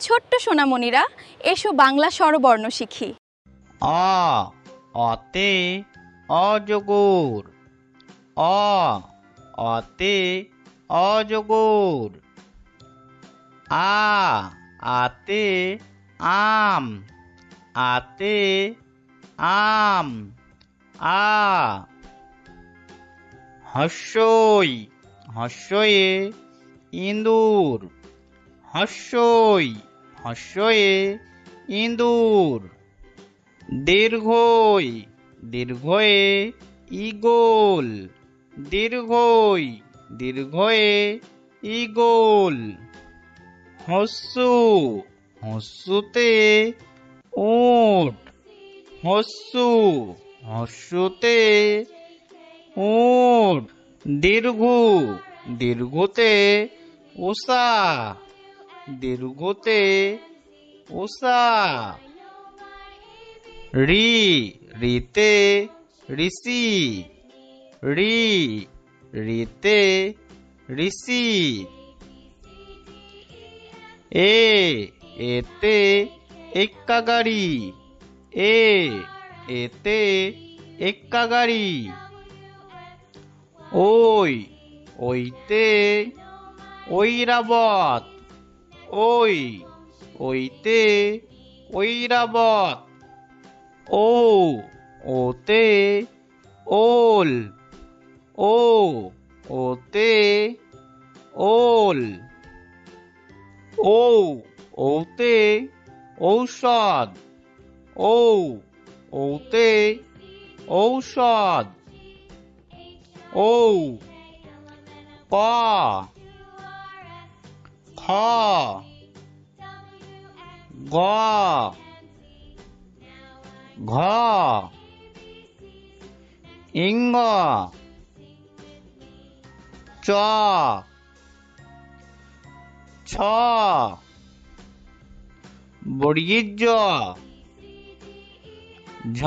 ছোট্ট সোনামণিরা, এসো বাংলা স্বরবর্ণ শিখি। অ অতে অজগর। অ অতে অজগর। আ আতে আম। আতে আম। আ হস্যই হস্যয়ে ইঁদুর। হস্যই হস্যয়ে ইঁদুর। দীর্ঘই দীর্ঘয়ে ঈগল। দীর্ঘই দীর্ঘয়ে ঈগল। হস্যু হস্যুতে উট। হস্যু হস্যুতে উট। দীর্ঘু দীর্ঘুতে উষা। দীর্ঘুতে উষা। রি রিতে ঋষি। রি রিতে ঋষি। এ এতে এক্কা গাড়ি। এ এতে এক্কা গাড়ি। ওই ওইতে ঐরাবত। ওই ওইতে ঐরাবত। ও ওতে ওল। ও ওতে ওল। ও ওতে ঔষধ। ও ওতে ঔষধ। ও ক খ গ ঘ ইঙ্গ চ ছ বর্গীয় ঝ